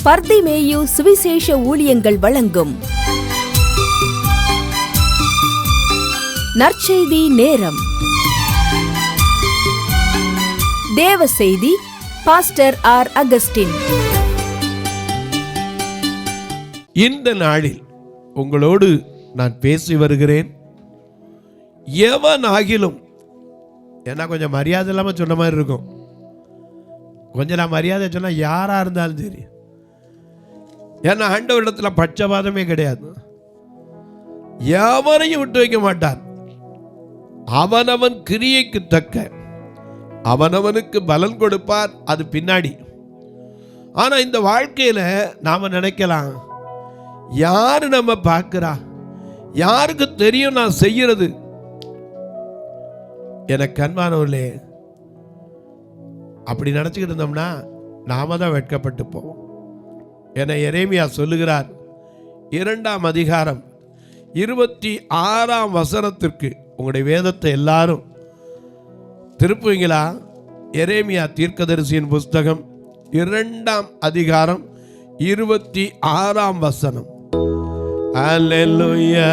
பர்திமேயு சுவிசேஷ ஊழியங்கள் வழங்கும் நற்செய்தி நேரம். தேவ செய்தி பாஸ்டர் ஆர். அகஸ்டின். இந்த நாளில் உங்களோடு நான் பேசி வருகிறேன். எவன் ஆகிலும், ஏன்னா கொஞ்சம் மரியாதை இல்லாமல் சொன்ன மாதிரி இருக்கும். கொஞ்சம் நான் மரியாதை சொன்னால் யாராக இருந்தாலும் சரி, ஏன்னா ஆண்டவரிடத்தில் பட்சபாதமே கிடையாது. எவரையும் விட்டு வைக்க மாட்டான். அவனவன் கிரியைக்கு தக்க அவனவனுக்கு பலன் கொடுப்பார். அது பின்னாடி. ஆனால் இந்த வாழ்க்கையில் நாம் நினைக்கலாம், யாரு நம்ம பார்க்கிறா, யாருக்கு தெரியும் நான் செய்யறது. எனக்கு அன்பானவர்களே, அப்படி நினச்சிக்கிட்டு இருந்தோம்னா நாம தான் வெட்கப்பட்டு போவோம். என எரேமியா சொல்லுகிறார், 2ஆம் அதிகாரம் 26ஆம் வசனத்திற்கு உங்களுடைய வேதத்தை எல்லாரும் திருப்புவீங்களா? எரேமியா தீர்க்கதரிசியின் புஸ்தகம் 2ஆம் அதிகாரம் 26ஆம் வசனம். அல்லேலூயா.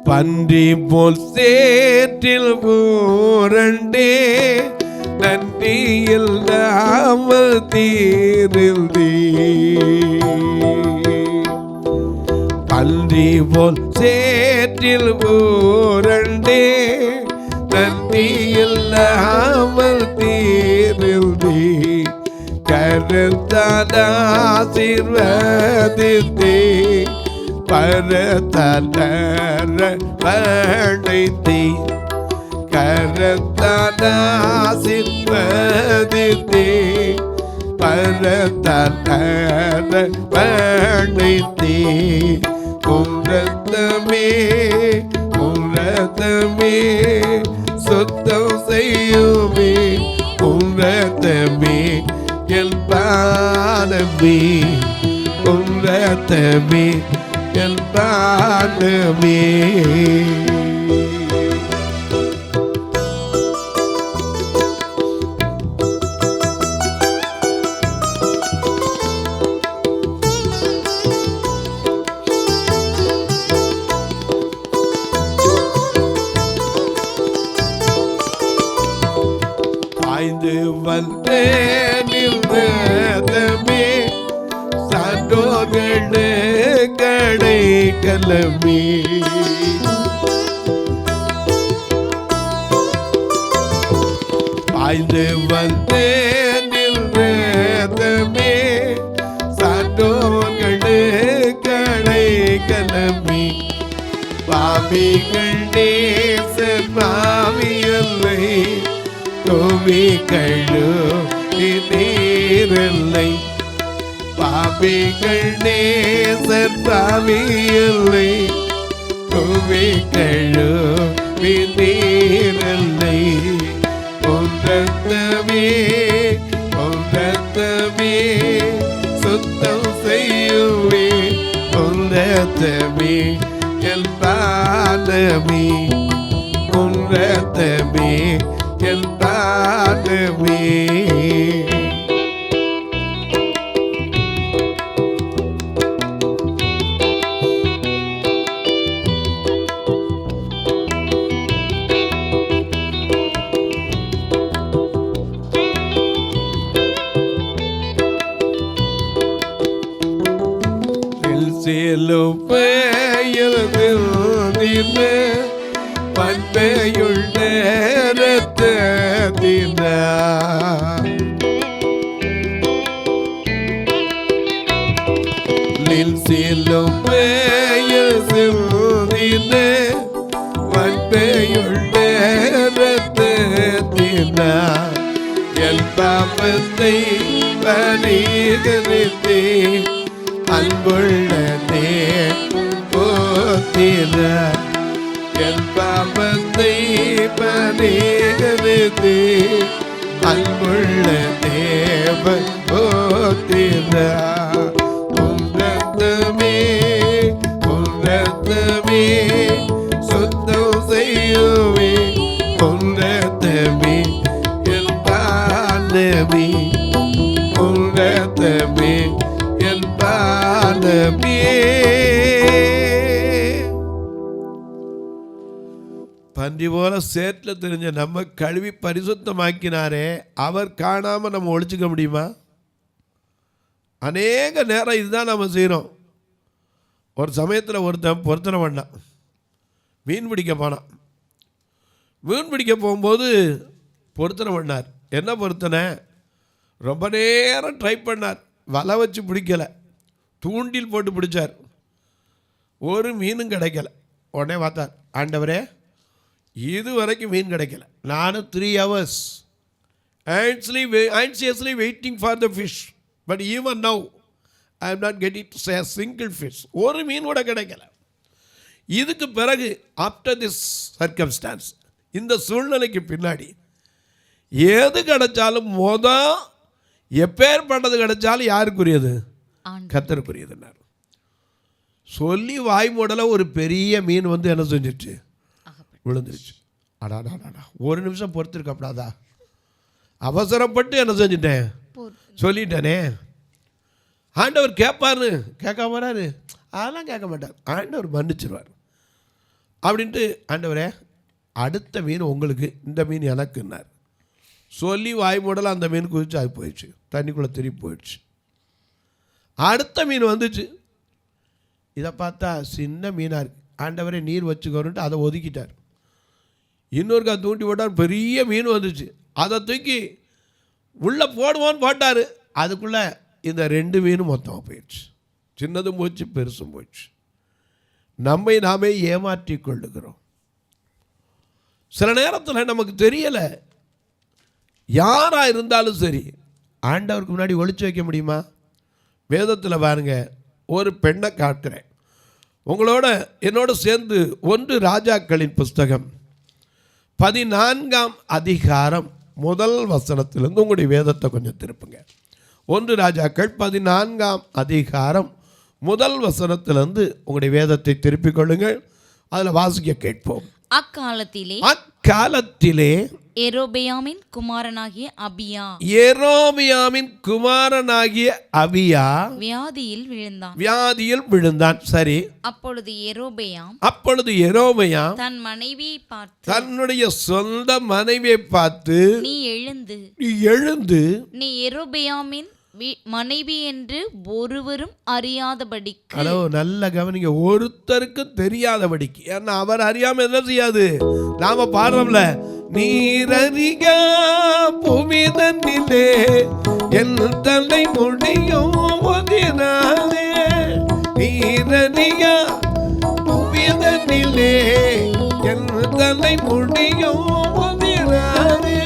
பன்றி போல் சேற்றில் பூரண்டே, நன்றி இல்லாமல் தீர்ந்தே. பன்றி போல் சேற்றில் பூரண்டே, நன்றி இல்லாமல் தீர்ந்தே. கருத்தால் ஆசீர்வதித்தே, பரத்தால் அழைத்தே. கரத்தால் ஆசீர்வதித்தே, பரத்தால் அழைத்தே. உரத்தமே உரத்தமே சுத்தம் செய்யுமே, உரத்தமே என் பானமே, உரத்தமே என் பானமே. பாய்ந்து வந்தேன் நின்றதமே, சான்றோர்களே கடை கலமே. பாய்ந்து வந்தேன் நின்றதமே, சான்றோர்களே கடை கலமே. பாவிகள் நேசர் பாவியல்லை, கோவி கழுவி நீரில்லை. பாவிகள் நேசர் பாவியல்லை, கோவி கழுவி நீரில்லை. ஒன்றத்தமே ஒன்றத்தமே சுத்தம் செய்யுவே, ஒன்றத்தமே என் பானமே, ஒன்றத்தமே என் பானமே. சேலும் பெயர்ந்த பண்பையுள்ள ரத்தத்தின, சேலும் பெயர்ந்த பண்பையுள்ள ரத்தத்தின. என் பாபத்தை பரிகரித்தே, அன்புள்ள போத்திர. என் பாபத்தை பரிகரித்தே, அன்புள்ள தேவ போத்திர. உன்னதமே உன்னதமே சுத்தம் செய்யுவே, உன்னதமே என் பானமே, உன்னதமே ரத்தமே என் பானமே. பன்றி போல சேற்றில் தெரிஞ்ச நம்ம கழுவி பரிசுத்தமாக்கினாரே, அவர் காணாமல் நம்ம ஒழிச்சுக்க முடியுமா? அநேக நேரம் இதுதான் நம்ம செய்கிறோம். ஒரு சமயத்தில் ஒருத்தன் பொருத்தனை பண்ணான், மீன் பிடிக்க போனான். மீன் பிடிக்க போகும்போது பொருத்தனை பண்ணார். என்ன பொருத்தனை? ரொம்ப நேரம் ட்ரை பண்ணார், வலை வச்சு பிடிக்கலை, தூண்டில் போட்டு பிடிச்சார், ஒரு மீனும் கிடைக்கல. உடனே பார்த்தார், ஆண்டவரே இது வரைக்கும் மீன் கிடைக்கல, நானும் 3 hours anxiously waiting for the fish, but even now I am not getting to say a single fish. ஒரு மீன் கூட கிடைக்கல. இதுக்கு பிறகு ஆஃப்டர் திஸ் சர்க்கம்ஸ்டான்ஸ், இந்த சூழ்நிலைக்கு பின்னாடி எது கிடைச்சாலும் எப்பேற்பட்டது கிடைச்சாலும் யாருக்குரியது? கர்த்தருக்குரியதுன்னார். சொல்லி வாய் மூடல ஒரு பெரிய மீன் வந்து என்ன செஞ்சிச்சு? விழுந்துருச்சு. அடாடாடா, ஒரு நிமிஷம் பொறுத்திருக்கப்படாதா? அவசரப்பட்டு என்ன செஞ்சிட்டேன்? சொல்லிட்டேனே. ஆண்டவர் கேட்பாரு, கேட்காம வராரு? அதெல்லாம் கேட்க மாட்டார். ஆண்டவர் மன்னிச்சிருவார். அப்படின்ட்டு, ஆண்டவரே அடுத்த மீன் உங்களுக்கு, இந்த மீன் எனக்குன்னார். சொல்லி வாய் மூடல அந்த மீன் குதிச்சு அது போயிடுச்சு, தண்ணிக்குள்ளே திருப்பி போயிடுச்சு. அடுத்த மீன் வந்துச்சு. இதை பார்த்தா சின்ன மீனாக இருக்கு. ஆண்டவரே நீர் வச்சுக்கோன்ட்டு அதை ஒதுக்கிட்டார். இன்னொருக்கா தூண்டி போட்டார், பெரிய மீன் வந்துச்சு. அதை தூக்கி உள்ளே போடுவோன்னு போட்டார். அதுக்குள்ளே இந்த 2 மீனும் மொத்தமாக போயிடுச்சு. சின்னதும் போச்சு, பெருசும் போயிடுச்சு. நம்மை நாமே ஏமாற்றி கொள்ளுகிறோம். சில நேரத்தில் நமக்கு தெரியலை, யாராக இருந்தாலும் சரி ஆண்டவருக்கு முன்னாடி ஒளிச்சு வைக்க முடியுமா? வேதத்தில் பாருங்க, ஒரு பெண்ணை காட்டுறேன் உங்களோட, என்னோட சேர்ந்து 1 ராஜாக்களின் புஸ்தகம் 14ஆம் அதிகாரம் 1 வசனத்திலிருந்து உங்களுடைய வேதத்தை கொஞ்சம் திருப்புங்க. 1 ராஜாக்கள் 14ஆம் அதிகாரம் 1 வசனத்திலிருந்து உங்களுடைய வேதத்தை திருப்பிக் கொள்ளுங்கள். அதில் வாசிக்க கேட்போம். அக்காலத்திலே யெரொபெயாமின் குமாரனாகிய அபியா வியாதியில் விழுந்தான். சரி. அப்பொழுது யெரொபெயாம் தன்னுடைய சொந்த மனைவியை பார்த்து, நீ எழுந்து நீ யெரொபெயாமின் மனைவி என்று ஒருவரும் அறியாதபடிக்கு. ஹலோ, நல்ல கவனிங்க, ஒருத்தருக்கும் தெரியாதபடிக்கு. ஏன்னா அவர் அறியாம என்ன செய்யாது? நாம பாடுறோம்ல, நீரறியா புவிதனிலே என் தலை முடியும் ஒதினாலே, நீரறியா புவிதனிலே என் தலை முடியும் ஒதினாலே,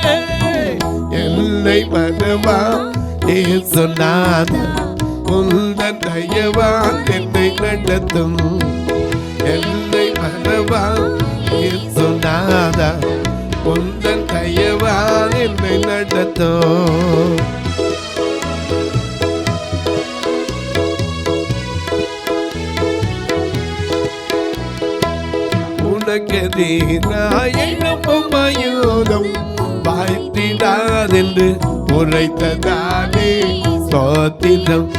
என்னை மனவா சொன்னாத உந்தன் தயவான் என்னை நடத்தும், என்னை மனவா சொன்னாத உந்தன் தயவான் என்னை நடத்தும். உனக்கெதிராய் எழுப்பும் ஆயுதம் வாய்த்திடாதென்று உரைத்ததானே ஸ்தோத்திரம்.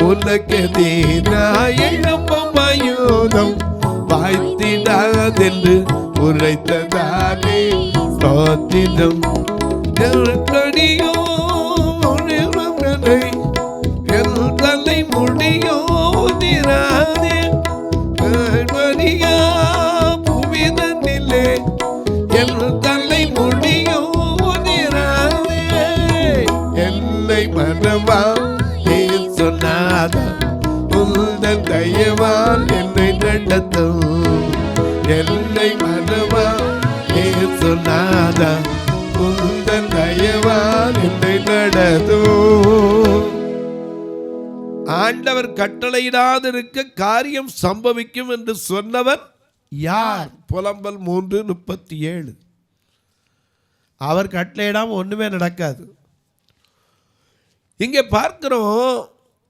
உனக்கெதிராய் எழுப்பும் ஆயுதம் வாய்த்திடாதென்று உரைத்ததானே ஸ்தோத்திரம். நெருக்கடியோ என் தலை முடியோ திராதே, புவிதனிலே என் தலை முடியோ திராதே, என்னை மனவா சொன்னாத உந்தன் தயவால் என்னை நடத்தும், என்னை மனவா சொன்னாத உந்தன் தயவால் என்னை நடத்தும். ஆண்டவர் கட்டளையிடாதிருக்க காரியம் சம்பவிக்கும் என்று சொன்னவர் யார்? புலம்பல் 3:37. அவர் கட்டளையிடாம ஒண்ணுமே நடக்காது. இங்கே பார்க்கிறோம்,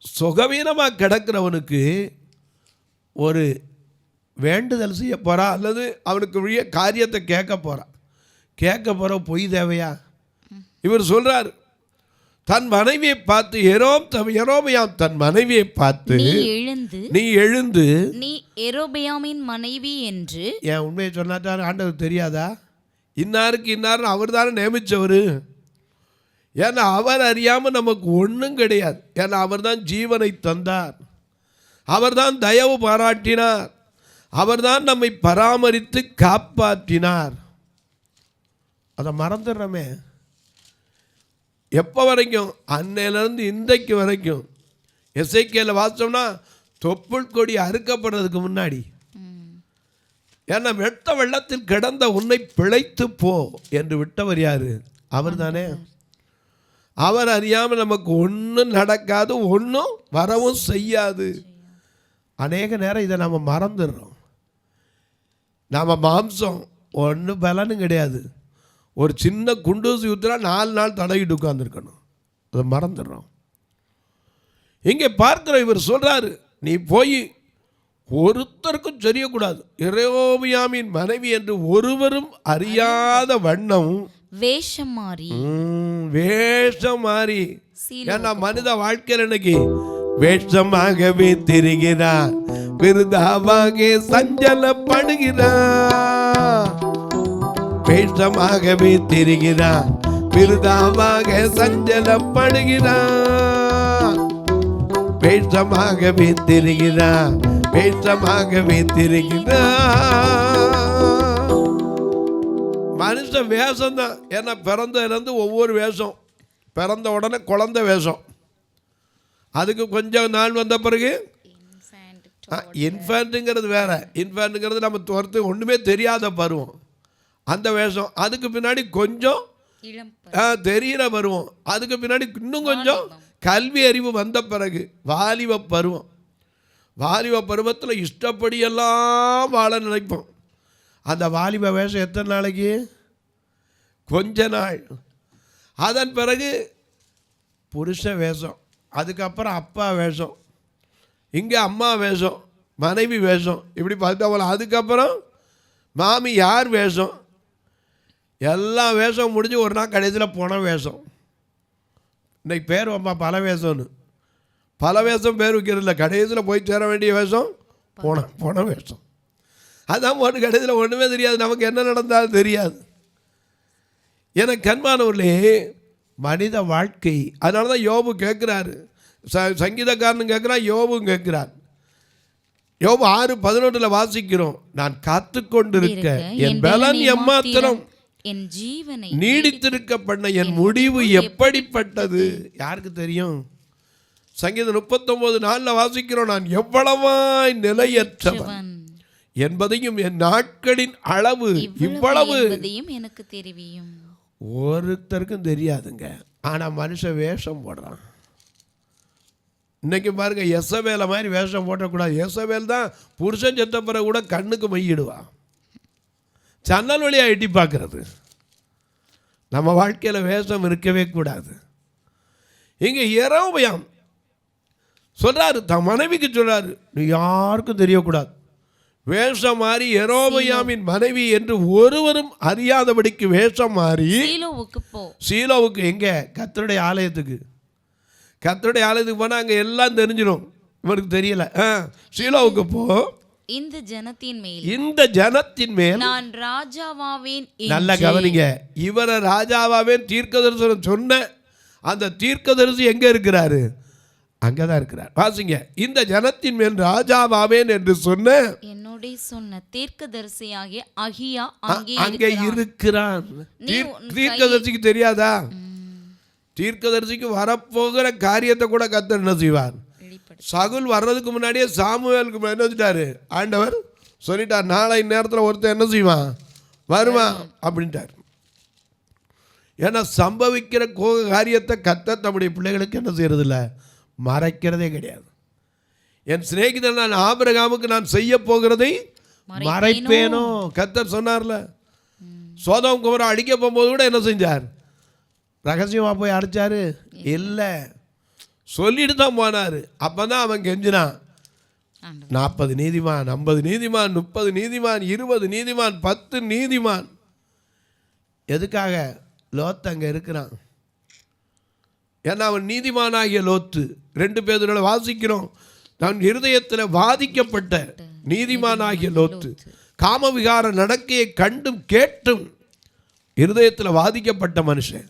சுகவீனமாக கிடக்கிறவனுக்கு ஒரு வேண்டுதல் செய்ய போகிறா அல்லது அவனுக்கு உரிய காரியத்தை கேட்க போகிற பொய் தேவையா? இவர் சொல்கிறார், தன் மனைவியை பார்த்து யெரொபெயாம் தன் மனைவியை பார்த்து நீ எழுந்து நீ யெரொபெயாமின் மனைவி என்று. என் உண்மையை சொன்னாட்டார் ஆண்டவர் தெரியாதா? இன்னாருக்கு இன்னாருன்னு அவர் தானே நியமித்தவர். ஏன்னா அவர் அறியாமல் நமக்கு ஒன்றும் கிடையாது. ஏன்னா அவர் தான் ஜீவனை தந்தார், அவர் தான் தயவு பாராட்டினார், அவர் தான் நம்மை பராமரித்து காப்பாற்றினார். அதை மறந்துடுறோமே. எப்போ வரைக்கும்? அன்னையிலேருந்து இன்றைக்கு வரைக்கும். எசேக்கியேல வாசிச்சோம்னா தொப்புள் கொடி அறுக்கப்படுறதுக்கு முன்னாடி, ஏன்னா வெட்ட வெள்ளத்தில் கிடந்த உன்னை பிழைத்து போ என்று விட்டவர் யாரு? அவர் தானே. அவர் அறியாமல் நமக்கு ஒன்றும் நடக்காது, ஒன்றும் வரவும் செய்யாது. அநேக நேரம் இதை நம்ம மறந்துடுறோம். நாம் மாம்சம் ஒன்றும் பலனும் கிடையாது. ஒரு சின்ன குண்டூசி ஊற்றுனா 4 நாள் தடவிட்டு உட்காந்துருக்கணும். அதை மறந்துடுறோம். இங்கே பார்க்குற இவர் சொல்கிறாரு, நீ போய் ஒருத்தருக்கும் தெரியக்கூடாது, யெரொபெயாமின் மனைவி என்று ஒருவரும் அறியாத வண்ணம் வேஷம் மாறி. ஏன்னா மனித வாழ்க்கையில் இன்னைக்கு வேஷமாகவே திரிகிறார், விருதாவாக சஞ்சலப்படுகிறார். வேஷமாகவே திரிகிறார், விருதாவாக சஞ்சலப்படுகிறார். வேஷமாகவே திரிகிறார், வேஷமாகவே திரிகிறார். மனுஷன் வேஷம்தான். ஏன்னா பிறந்ததுலேருந்து ஒவ்வொரு வேஷம். பிறந்த உடனே குழந்தை வேஷம், அதுக்கு கொஞ்சம் நாள் வந்த பிறகு இன்ஃபேண்ட்டுங்கிறது வேற. இன்ஃபேண்ட்டுங்கிறது நம்ம துரத்து ஒன்றுமே தெரியாத பருவம், அந்த வேஷம். அதுக்கு பின்னாடி கொஞ்சம் தெரிகிற பருவம், அதுக்கு பின்னாடி இன்னும் கொஞ்சம் கல்வி அறிவு வந்த பிறகு வாலிப பருவம். வாலிப பருவத்தில் இஷ்டப்படியெல்லாம் வாழ நினைப்போம். அந்த வாலிப வேஷம் எத்தனை நாளைக்கு? கொஞ்ச நாள். அதன் பிறகு புருஷ வேஷம், அதுக்கப்புறம் அப்பா வேஷம், இங்கே அம்மா வேஷம், மனைவி வேஷம், இப்படி பார்த்தா போல. அதுக்கப்புறம் மாமி யார் வேஷம், எல்லா வேஷம் முடிஞ்சு ஒரு நாள் கடைசியில் போன வேஷம். இன்றைக்கி பேர் அம்மா பல வேஷம்னு, பல வேஷம் பேர் வைக்கிறதில்ல. கடைசியில் போய் சேர வேண்டிய வேஷம் போன வேஷம். அதான் போட்டு கடைசியில் ஒன்றுமே தெரியாது, நமக்கு என்ன நடந்தாலும் தெரியாது. எனக்கு அன்பானவர்களே, மனித வாழ்க்கை. அதனால தான் யோபு கேட்குறாரு, சங்கீதக்காரனும் கேட்குறான், யோபும் கேட்குறார். யோபு 6:11 வாசிக்கிறோம், நான் காத்து கொண்டிருக்க என் பலன் எம்மாத்திரம், என் ஜீவனை நீடித்திருக்க பண்ண என் முடிவு எப்படிப்பட்டது யாருக்கு தெரியும்? சங்கீதம் 39:4 வாசிக்கிறோம், நான் எவ்வளவாய் நிலையற்றவன் என்பதையும் என் நாட்களின் அளவு இவ்வளவு எனக்கு தெரியும். ஒருத்தருக்கும் தெரியாதுங்க. ஆனால் மனுஷன் வேஷம் போடுறான். இன்னைக்கு பாருங்க, எசபேல மாதிரி வேஷம் போட்டக்கூடாது. எசபேல் தான் புருஷன் செத்த பிறகு கூட கண்ணுக்கு மையிடுவான், சன்னல் வழியாக எட்டி பார்க்கறது. நம்ம வாழ்க்கையில் வேஷம் இருக்கவே கூடாது. இங்கே யெரொபெயாம் சொல்றாரு, தன் மனைவிக்கு சொல்றாரு, நீ யாருக்கும் தெரியக்கூடாது. வேஷம் மாறி யெரொபெயாமின் மனைவி என்று ஒருவரும் அறியாதபடிக்கு வேஷம் மாறி சீலோவுக்கு, எங்க? கர்த்தருடைய ஆலயத்துக்கு. கர்த்தருடைய ஆலயத்துக்கு போனால் அங்கே எல்லாம் தெரிஞ்சிடும். இவருக்கு தெரியல. சீலோவுக்கு போ, இந்த ஜனத்தின் மேல் நான் ராஜாவாவேன். நல்ல கவனிங்க, இவரை ராஜாவாவேன் தீர்க்கதரிசனம் சொன்ன அந்த தீர்க்கதரிசி எங்க இருக்கிறாரு? அங்கதான் இருக்கிறார். வாசிங்க, இந்த ஜனத்தின் மேல் ராஜாவாவேன் என்று சொன்ன தீர்க்கதரிசியாகிய அகியா அங்கே இருக்கிறான். தீர்க்கதரிசிக்கு தெரியாதா? தீர்க்கதரிசிக்கு வரப்போகிற காரியத்தை கூட கர்த்தர் என்ன செய்வார்? சகுல் வர்றதுக்கு முன்னாடியே சாமுவேலுக்கு என்ன வச்சுட்டாரு? ஆண்டவர் சொல்லிட்டார், நாளை நேரத்தில் ஒருத்தர் என்ன செய்வான்? வருவான் அப்படின்ட்டார். ஏன்னா சம்பவிக்கிற காரியத்தை கர்த்தர் தம்முடைய பிள்ளைகளுக்கு என்ன செய்யறதில்ல, மறைக்கிறதே கிடையாது. என் சிநேகிதன் நான் ஆபிரகாமுக்கு நான் செய்ய போகிறதை மறைப்பேனோ? கர்த்தர் சொன்னார்ல. சோதோம் குமரா அடிக்க போகும்போது கூட என்ன செஞ்சார்? ரகசியமாக போய் அடித்தாரு? இல்லை, சொல்லிட்டு தான் போனார். அப்போ தான் அவன் கெஞ்சினான், 40 நீதிமான், 50 நீதிமான், 30 நீதிமான், 20 நீதிமான், 10 நீதிமான். எதுக்காக? லோத்து அங்கே இருக்கிறான். ஏன்னா அவன் நீதிமானாகிய லோத்து. 2 பேதுருல வாசிக்கிறோம், தன் இருதயத்தில் வாதிக்கப்பட்ட நீதிமானாகிய லோத்து, காமவிகார நடக்கையை கண்டும் கேட்டும் இருதயத்தில் வாதிக்கப்பட்ட மனுஷன்.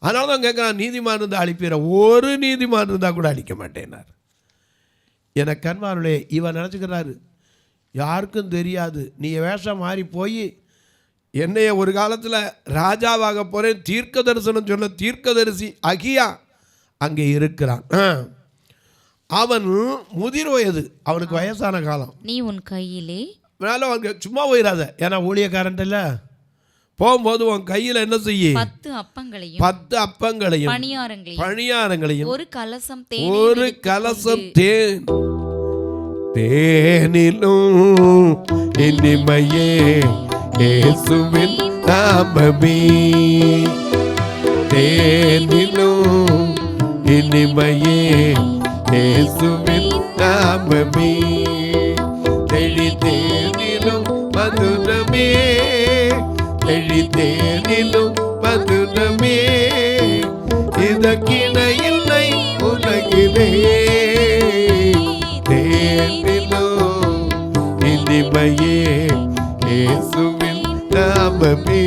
அதனால தான் கேட்குறான், நீதிமான் இருந்தால் அழிப்பிற, ஒரு நீதிமான் இருந்தால் கூட அழிக்க மாட்டேனார். என கண்மாருளே, இவன் நினச்சிக்கிறாரு யாருக்கும் தெரியாது, நீ வேஷம் மாறி போய் என்னைய ஒரு காலத்தில் ராஜாவாக போகிறேன் தீர்க்க தரிசனம் சொன்ன தீர்க்கதரிசி அகியா அங்கே இருக்கிறான். அவன் முதிர் வயது, அவனுக்கு வயசான காலம். நீ உன் கையிலே அவனுக்கு சும்மா போயிடாத, ஏன்னா ஊழியக்காரன் இல்லை. போகும்போது உன் கையில் என்ன செய்ய? 10 அப்பங்களையும் 10 அப்பங்களையும் பணியாரங்களையும் ஒரு கலசம் தேன் தேனிலும் இனிமையே இயேசுவின் நாமமே, தேனிலும் இனிமையே இயேசுவின் நாமமே, தேனிலும் மதுரமே, தேனிலும் மதுரமே, இதற்கிணை இல்லை உலகிலே, தேனிலும் இனிமையே இயேசுவின் நாமமே.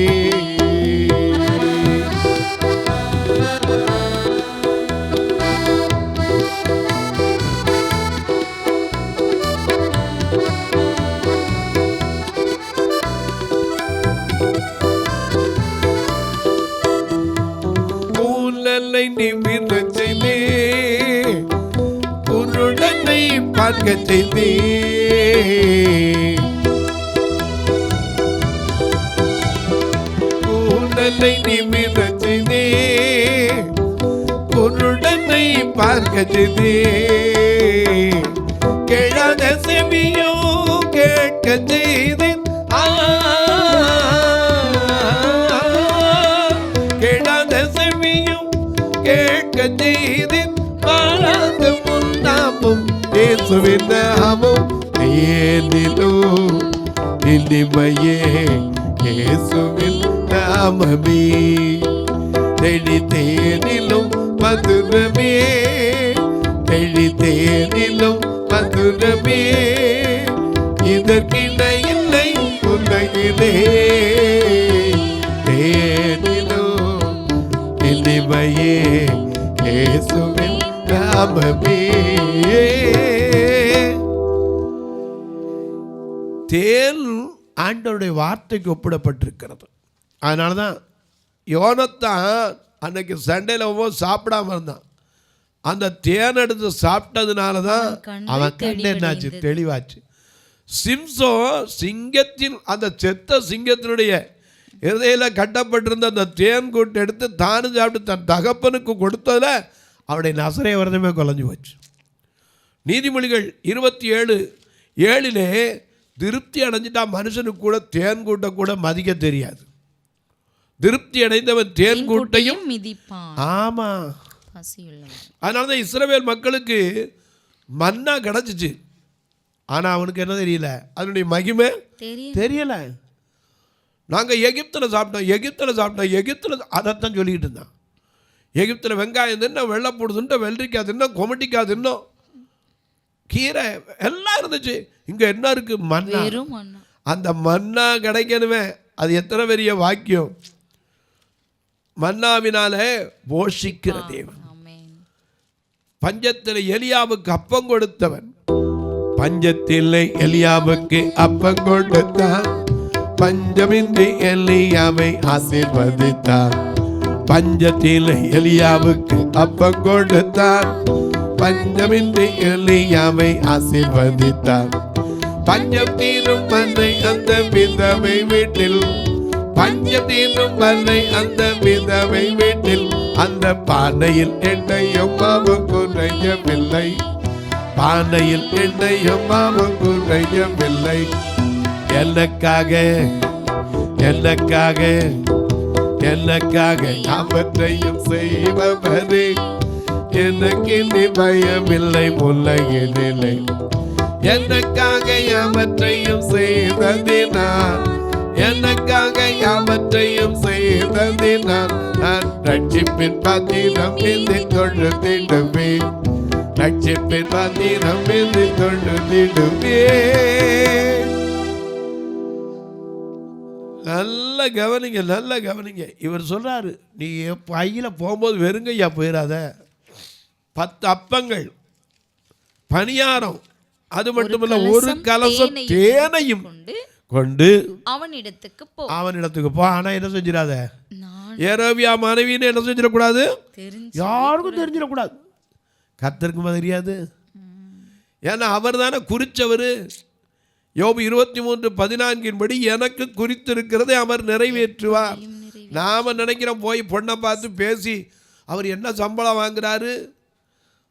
நிமிரச் செய்தே, உன்னுடனை பார்க்கச் செய்தே, உன்னை நிமிரச் செய்தே, உன்னுடனை பார்க்கச் செய்தே, கேளாத செவியோ கேட்கச் செய்தேன், கேளாத செவியும் கேட்க செய்தேன், பாராத முன்னாமும் இயேசுவின் நாமம், தேனிலும் இனிமையே இயேசுவின் நாமமே, தேனிலும் மதுரமே, தேனிலும் மதுரமே, இதற்கிணை இல்லை உலகிலே, தேனிலும் இனிமையே இயேசுவின் நாமமே. தேன் ஆண்டவருடைய வார்த்தைக்கு ஒப்பிடப்பட்டிருக்கிறது. அதனால தான் யோனத்தான் அன்னைக்கு சண்டையில் போகும்போது சாப்பிடாம இருந்தான். அந்த தேன் எடுத்து சாப்பிட்டதுனால தான் அவன் கண்ணு என்னாச்சு? தெளிவாச்சு. சிம்சோன் சிங்கத்தின், அந்த செத்த சிங்கத்தினுடைய இருதையில் கட்டப்பட்டிருந்த அந்த தேன் கூட்டு எடுத்து தானும் சாப்பிட்டு தன் தகப்பனுக்கு கொடுத்ததில் அவருடைய நசரேய விரதமே குலைஞ்சு போச்சு. நீதிமொழிகள் 27:7 திருப்தி அடைஞ்சிட்டா மனுஷனுக்கு கூட தேன் கூட்ட கூட மதிக்க தெரியாது. திருப்தி அடைந்தவன் தேன் கூட்டையும் மிதிப்பான். ஆமா, அதனால தான் இஸ்ரவேல் மக்களுக்கு மன்னா கிடைச்சிச்சு. ஆனால் அவனுக்கு என்ன தெரியல, அதனுடைய மகிமை தெரியல. நாங்கள் எகிப்தில் சாப்பிட்டோம் அதைத்தான் சொல்லிக்கிட்டு இருந்தான். எகிப்தில் வெங்காயம் தின்னோம், வெள்ளைப்பூடு தின்னோம், வெள்ளரிக்காய் தின்னோம், கொமட்டிக்காய் தின்னோம், கீரை எல்லாம் இருந்துச்சு. இங்கே என்ன இருக்கு? மன்னா. அந்த மன்னா கிடைக்கணுமே, அது எத்தனை பெரிய வாக்கியம். மன்னாவினாலே போஷிக்கிற தேவன். பஞ்சத்தில் எலியாவுக்கு அப்பம் கொடுத்தவன், பஞ்சத்தில் எலியாவுக்கு அப்பம் கொடுத்தான், பஞ்சமின்றி எலியாவை ஆசீர்வதித்தார். பஞ்சத்தில் எலியாவுக்கு அப்பம் கொடுத்தார், பஞ்சமின்றி எலியாவை ஆசீர்வதித்தார். பஞ்சம் தீரும் வரை அந்த விதவை வீட்டில், பஞ்சம் தீரும் வரை அந்த விதவை வீட்டில், அந்த பானையில் எண்ணெயும் மாவும் குறையவில்லை, பானையில் எண்ணெயும் மாவும் குறையவில்லை. எனக்காக எனக்காக எனக்காக யாவற்றையும் செய்பவரே, எனக்கு நீ பயமில்லை உலகினில்லை. எனக்காக யாவற்றையும் செய்ததினால், எனக்காக யாவற்றையும் செய்ததினால், நான் ரட்சிப்பின் பாத்திரம் என்று தொழுதிடுவேன், ரட்சிப்பின் பாத்திரம் என்று தொழுதிடுவேன். நல்ல கவனிங்க, நல்ல கவனிங்க. இவர் சொல்றாரு, நீ பையில போகும்போது வெறுங்கையா போயிடாத. 10 அப்பங்கள், பணியாரம், அது மட்டுமல்ல ஒரு கலசம் தேனையும் கொண்டு அவனிடத்துக்கு போ. ஆனா என்ன செஞ்சிடாத, ஏரோபியா மனைவின்னு என்ன செஞ்சிடக்கூடாது, யாருக்கும் தெரிஞ்சிடக்கூடாது. கர்த்தருக்கு தெரியாது. ஏன்னா அவர் தானே குறிச்சவர். யோபு 23:14 எனக்கு குறித்திருக்கிறதை அவர் நிறைவேற்றுவார். நாம நினைக்கிறோம் போய் பொண்ணை பார்த்து பேசி அவர் என்ன சம்பளம் வாங்குறாரு,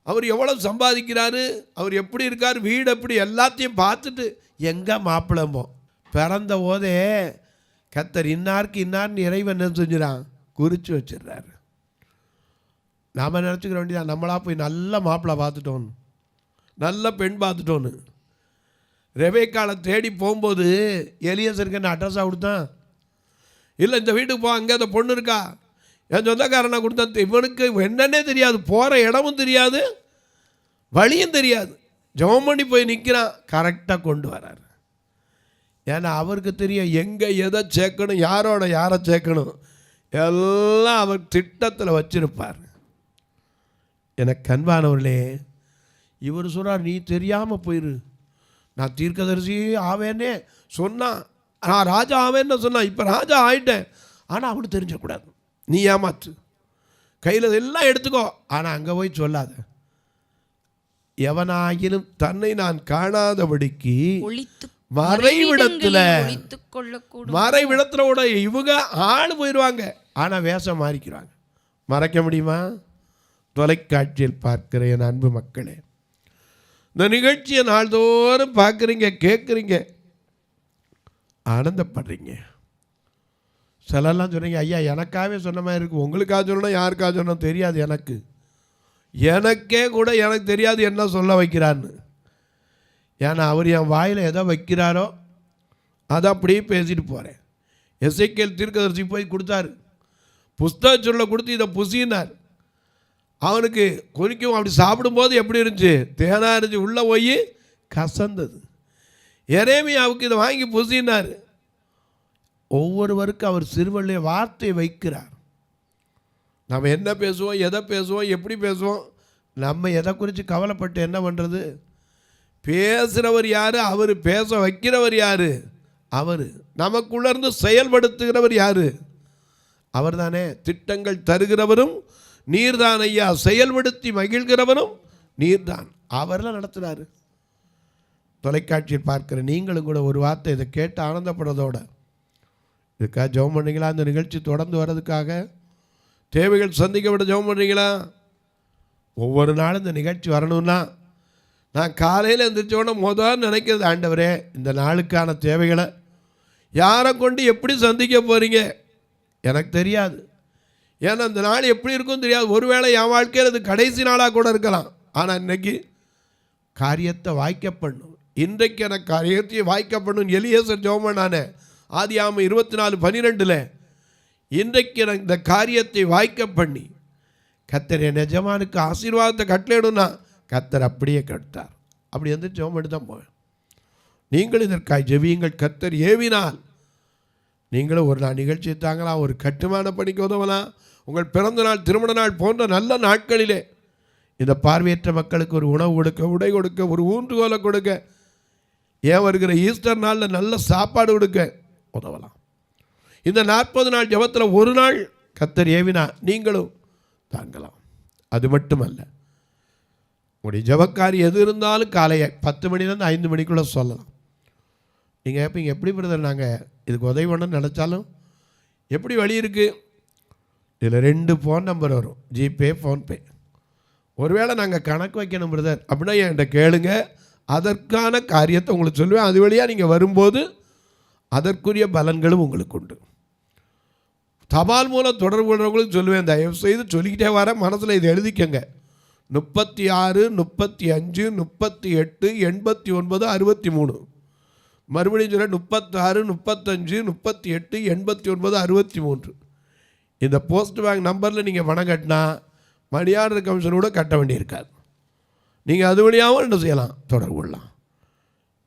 அவர் எவ்வளவு சம்பாதிக்கிறாரு, அவர் எப்படி இருக்கார், வீடு எப்படி, எல்லாத்தையும் பார்த்துட்டு எங்க மாப்பிளம்போ பிறந்த போதே கர்த்தர் இன்னாருக்கு இன்னார்னு இறைவன் என்ன செஞ்சுறான், குறித்து வச்சிடுறாரு. நாம் நினச்சிக்கிற வேண்டியதான் நம்மளா போய் நல்ல மாப்பிள்ளை பார்த்துட்டோன்னு, நல்ல பெண் பார்த்துட்டோன்னு. ரெபேக்காளை தேடி போகும்போது எலியேசருக்கு என்ன அட்ரஸாக கொடுத்தான்? இல்லை, இந்த வீட்டுக்கு போ, அங்கே அந்த பொண்ணு இருக்கா, என் சொந்தக்காரனை கொடுத்தான். இவனுக்கு என்னன்னே தெரியாது, போகிற இடமும் தெரியாது, வழியும் தெரியாது. ஜெபம் பண்ணி போய் நிற்கிறான், கரெக்டாக கொண்டு வராரு. ஏன்னா அவருக்கு தெரியும் எங்கே எதை சேர்க்கணும், யாரோட யாரை சேர்க்கணும், எல்லாம் அவர் திட்டத்தில் வச்சிருப்பார். எனக்கு அன்பானவர்களே, இவர் சொல்கிறார், நீ தெரியாமல் போயிரு. நான் தீர்க்கதரிசி ஆவேன்னே சொன்னான், நான் ராஜா ஆவேன்னு சொன்னான், இப்போ ராஜா ஆயிட்டேன். ஆனால் அவனுக்கு தெரிஞ்சிடக்கூடாது. நீ ஏமாற்று, கையில் எல்லாம் எடுத்துக்கோ, ஆனால் அங்கே போய் சொல்லாத. எவனாகிலும் தன்னை நான் காணாதபடிக்கு மறைவிடத்தில் கூட இவங்க ஆள் போயிடுவாங்க, ஆனால் வேஷம் மாறிக்கிறாங்க. மறைக்க முடியுமா? தொலைக்காட்சியில் பார்க்கிற என் அன்பு மக்களே, இந்த நிகழ்ச்சியை நாள்தோறும் பார்க்குறீங்க, கேட்குறீங்க, ஆனந்தப்படுறீங்க. சிலர்லாம் சொல்கிறீங்க, ஐயா எனக்காகவே சொன்ன மாதிரி இருக்குது, உங்களுக்காக சொல்லணும் யாருக்காக சொல்லணும் தெரியாது, எனக்கே கூட எனக்கு தெரியாது என்ன சொல்ல வைக்கிறான்னு. ஏன்னா அவர் என் வாயில் எதை வைக்கிறாரோ அதை அப்படியே பேசிட்டு போகிறேன். எசேக்கியேல் தீர்க்கதரிசி போய் கொடுத்தாரு, புஸ்தக சொல்ல கொடுத்து இதை புசினார். அவனுக்கு குறிக்கும், அப்படி சாப்பிடும்போது எப்படி இருந்துச்சு, தேனாக இருந்துச்சு, உள்ளே போய் கசந்தது. எரேமியாவுக்கு இதை வாங்கி புசினார். ஒவ்வொருவருக்கும் அவர் சிறுவள்ளி வார்த்தையை வைக்கிறார். நம்ம என்ன பேசுவோம், எதை பேசுவோம், எப்படி பேசுவோம், நம்ம எதை குறித்து கவலைப்பட்டு என்ன பண்ணுறது? பேசுகிறவர் யார்? அவர். பேச வைக்கிறவர் யார்? அவர். நமக்குள்ளேருந்து செயல்படுத்துகிறவர் யார்? அவர் தானே. திட்டங்கள் தருகிறவரும் நீர்தான் ஐயா, செயல்படுத்தி மகிழ்கிறவரும் நீர்தான். அவரெல்லாம் நடத்துகிறாரு. தொலைக்காட்சியில் பார்க்குற நீங்களும் கூட ஒரு வார்த்தை இதை கேட்டு ஆனந்தப்படுறதோட இதுக்காக ஜெபம் பண்ணுறீங்களா? இந்த நிகழ்ச்சி தொடர்ந்து வர்றதுக்காக தேவைகள் சந்திக்கப்பட ஜெபம் பண்ணுறீங்களா? ஒவ்வொரு நாளும் இந்த நிகழ்ச்சி வரணும்னா நான் காலையில் எழுந்திரிச்சோட முதல் நினைக்கிறது, ஆண்டவரே இந்த நாளுக்கான தேவைகளை யாரை கொண்டு எப்படி சந்திக்க போகிறீங்க எனக்கு தெரியாது. ஏன்னா இந்த நாள் எப்படி இருக்கும் தெரியாது. ஒருவேளை என் வாழ்க்கையில் அது கடைசி நாளாக கூட இருக்கலாம். ஆனால் இன்றைக்கி காரியத்தை வாய்க்கப்படணும். இன்றைக்கு எனக்கு காரியத்தையும் வாய்க்கப்படணும். எலியேசர் ஜெபம் பண்ணானே ஆதியாகமம் 24:12 இன்றைக்கு எனக்கு இந்த காரியத்தை வாய்க்க பண்ணி கர்த்தர் என் எஜமானுக்கு ஆசீர்வாதத்தை கட்டளையிடும்னா கர்த்தர் அப்படியே கட்டார். அப்படி வந்து ஜெபம் பண்ணி தான் போவேன். நீங்கள் இதற்காய் ஜெபியுங்கள். கர்த்தர் ஏவினால் நீங்களும் ஒரு நாள் நிகழ்ச்சி தாங்கலாம், ஒரு கட்டுமான பணிக்கு உதவலாம். உங்கள் பிறந்த நாள், திருமண நாள் போன்ற நல்ல நாட்களிலே இந்த பார்வையற்ற மக்களுக்கு ஒரு உணவு கொடுக்க, உடை கொடுக்க, ஒரு ஊன்றுகோலை கொடுக்க, ஏன் வருகிற ஈஸ்டர் நாளில் நல்ல சாப்பாடு கொடுக்க உதவலாம். இந்த 40 நாள் ஜெபத்தில் ஒரு நாள் கர்த்தர் ஏவினா நீங்களும் தாங்கலாம். அது மட்டுமல்ல, உங்களுடைய ஜெபக்காரி எது இருந்தாலும் காலை 10 மணிலேருந்து 5 மணிக்குள்ளே சொல்லலாம். நீங்கள் கேட்பீங்க, எப்படி பிரதர் நாங்கள் இதுக்கு உதவி பண்ணணும்னு நினச்சாலும் எப்படி வழி இருக்குது? இதில் 2 ஃபோன் நம்பர் வரும், ஜிபே, ஃபோன்பே. ஒருவேளை நாங்கள் கணக்கு வைக்கணும் பிரதர் அப்படின்னா என்கிட்ட கேளுங்க, அதற்கான காரியத்தை உங்களுக்கு சொல்லுவேன். அது வழியாக நீங்கள் வரும்போது அதற்குரிய பலன்களும் உங்களுக்கு உண்டு. தபால் மூலம் தொடர்பு கொள்றவங்களுக்கு சொல்லுவேன், தயவு செய்து சொல்லிக்கிட்டே வர மனசில் இதை எழுதிக்கங்க. 36, 35, 38, 89, 63. மறுபடியும் சொல்ல 36, 35, 38, 89, 63. இந்த போஸ்ட் பேங்க் நம்பரில் நீங்கள் பணம் கட்டினா மணி ஆர்டர் கமிஷனோட கட்ட வேண்டியிருக்காது. நீங்கள் அது வழியாகவும் என்ன செய்யலாம், தொடர்பு கொள்ளலாம்.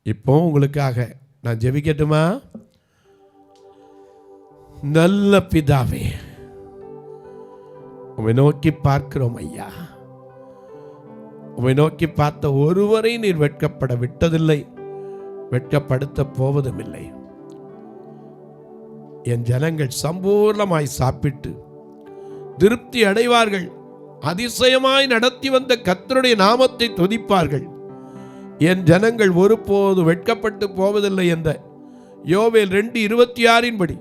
இப்போ உங்களுக்காக நான் ஜெபிக்கட்டுமா? நல்ல பிதாவே, உம்மை நோக்கி பார்க்கிறோம் ஐயா. உம்மை நோக்கி பார்த்த ஒருவரை நீர் வெட்கப்பட விட்டதில்லை, வெட்கப்படுத்த போவதும் இல்லை. என் ஜனங்கள் சம்பூர்ணமாய் சாப்பிட்டு திருப்தி அடைவார்கள், அதிசயமாய் நடத்தி வந்த கர்த்தருடைய நாமத்தை துதிப்பார்கள். என் ஜனங்கள் ஒருபோது வெட்கப்பட்டு போவதில்லை என்ற யோவேல் 2:26 படி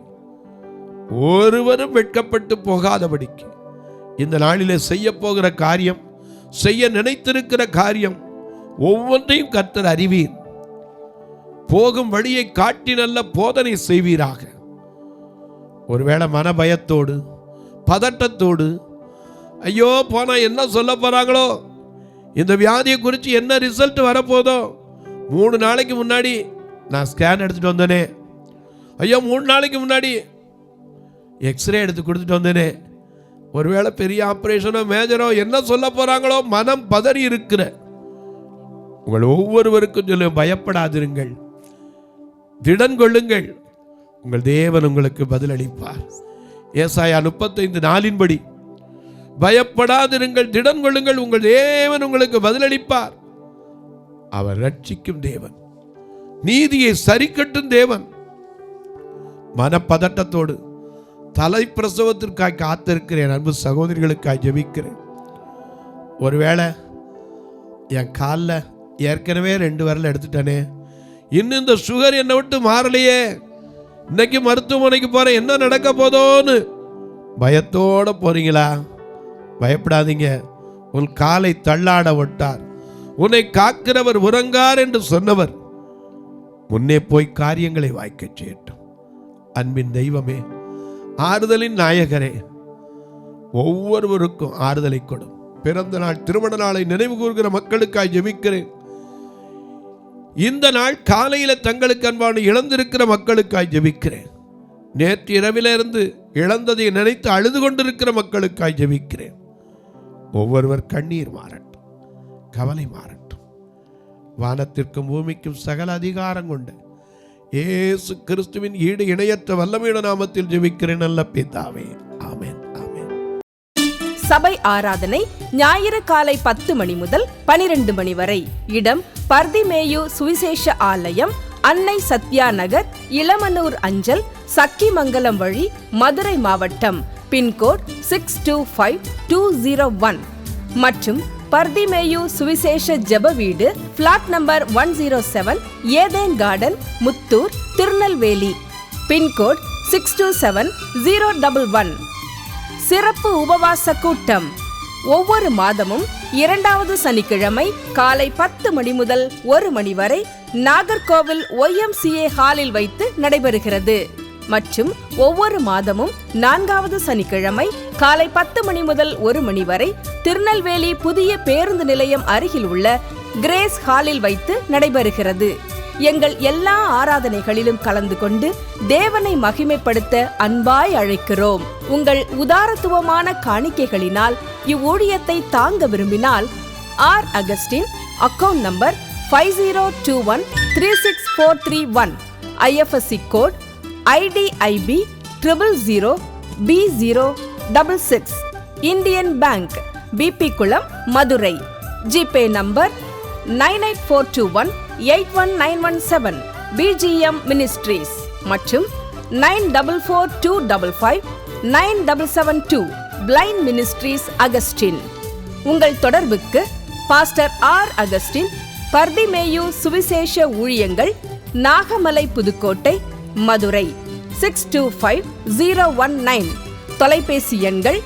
ஒருவரும் வெட்கப்பட்டு போகாதபடிக்கு இந்த நாளிலே செய்ய போகிற காரியம், செய்ய நினைத்திருக்கிற காரியம் ஒவ்வொன்றையும் கர்த்தர் அறிவீர். போகும் வழியை காட்டி நல்ல போதனை செய்வீராக. ஒருவேளை மன பயத்தோடு பதட்டத்தோடு, ஐயோ போனா என்ன சொல்ல போறாங்களோ, இந்த வியாதியை குறித்து என்ன ரிசல்ட் வரப்போதோ, 3 நாளைக்கு முன்னாடி நான் ஸ்கேன் எடுத்துட்டு வந்தேனே, ஐயோ 3 நாளைக்கு முன்னாடி எக்ஸ்ரே எடுத்து கொடுத்துட்டு வந்தேனே, ஒருவேளை பெரிய ஆப்ரேஷனோ மேஜரோ என்ன சொல்ல போறாங்களோ, மனம் பதறி இருக்கிற உங்கள் ஒவ்வொருவருக்கும் சொல்ல, பயப்படாதிருங்கள், திடன் கொள்ளுங்கள், உங்கள் தேவன் உங்களுக்கு பதிலளிப்பார். ஏசாயா 35:4 படி பயப்படாதிருங்கள், திடன் கொள்ளுங்கள், உங்கள் தேவன் உங்களுக்கு பதிலளிப்பார். அவர் ரட்சிக்கும் தேவன், நீதியை சரிக்கட்டும் தேவன். மனப்பதட்டத்தோடு தலை பிரசவத்திற்காக காத்திருக்கிறேன் அன்பு சகோதரிகளுக்காக ஜெபிக்கிறேன். ஒருவேளை என் காலில் ஏற்கனவே 2 விரல் எடுத்துட்டேனே, இன்னும் இந்த சுகர் என்னை விட்டு மாறலையே, இன்னைக்கு மருத்துவமனைக்கு போறேன், என்ன நடக்க போதோன்னு பயத்தோட போறீங்களா? பயப்படாதீங்க, உன் காலை தள்ளாட விட்டார், உன்னை காக்கிறவர் உறங்கார் என்று சொன்னவர் முன்னே போய் காரியங்களை வாய்க்கச் செய்யட்டும். அன்பின் தெய்வமே, ஆறுதலின் நாயகரே, ஒவ்வொருவருக்கும் ஆறுதலை கொடும். பிறந்த நாள் திருமண நாளை நினைவு கூறுகிற மக்களுக்காக ஜெபிக்கிறேன். இந்த நாள் காலையில தங்களுக்கு அன்பான இழந்திருக்கிற மக்களுக்காக ஜெபிக்கிறேன். நேற்று இரவிலிருந்து இழந்ததை நினைத்து அழுது கொண்டிருக்கிற மக்களுக்காக ஜெபிக்கிறேன். ஒவ்வொருவர் கண்ணீர் மாறட்டும், கவலை மாறட்டும். வானத்திற்கும் பூமிக்கும் சகல அதிகாரம் கொண்ட இயேசு கிறிஸ்துவின் ஈடு இணையற்ற வல்லமையுள்ள நாமத்தில் ஜெபிக்கிறேன் நல்ல பிதாவே, ஆமென், ஆமென். சபை ஆராதனை ஞாயிறு காலை 10 மணி முதல் 12 மணி வரை. இடம் பர்திமேயு சுவிசேஷ ஆலயம், அன்னை சத்யா நகர், இளமனூர் அஞ்சல், சக்கிமங்கலம் வழி, மதுரை மாவட்டம். பின்கோட் 625201 மற்றும் பர்திமேயு சுவிசேஷ ஜெப வீடு, flat number 107, Eden garden, Muthur, Tirunelveli. Pincode 627011. சிறப்பு உபவாச கூட்டம் ஒவ்வொரு மாதமும் 2வது சனிக்கிழமை காலை 10 மணி முதல் 1 மணி வரை நாகர்கோவில் YMCA ஹாலில் வைத்து நடைபெறுகிறது. மற்றும் ஒவ்வொரு மாதமும் 4வது சனிக்கிழமை காலை 10 மணி முதல் 1 மணி வரை திருநெல்வேலி புதிய பேருந்து நிலையம் அருகில் உள்ள கிரேஸ் ஹாலில் வைத்து நடைபெறுகிறது. எங்கள் எல்லா ஆராதனைகளிலும் கலந்து கொண்டு தேவனை மகிமைப்படுத்த அன்பாய் அழைக்கிறோம். உங்கள் உதாரத்துவமான காணிக்கைகளினால் இவ்வூழியத்தை தாங்க விரும்பினால் R Augustine, account number 5021364331, IFSC code IDIB 000B066, Indian bank, BP Kulam, Madurai. GPay number 9842181917, BGM ministries மற்றும் 9442559772, பிளைண்ட் மினிஸ்ட்ரீஸ் அகஸ்டின். உங்கள் தொடர்புக்கு பாஸ்டர் ஆர் அகஸ்டின், பர்திமேயு சுவிசேஷ ஊழியங்கள், நாகமலை, புதுக்கோட்டை, மதுரை 625019. தொலைபேசி எண்கள்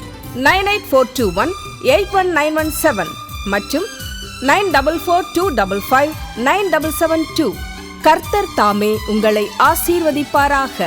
9842181917 மற்றும் 9442559772. கர்த்தர் தாமே உங்களை ஆசீர்வதிப்பாராக.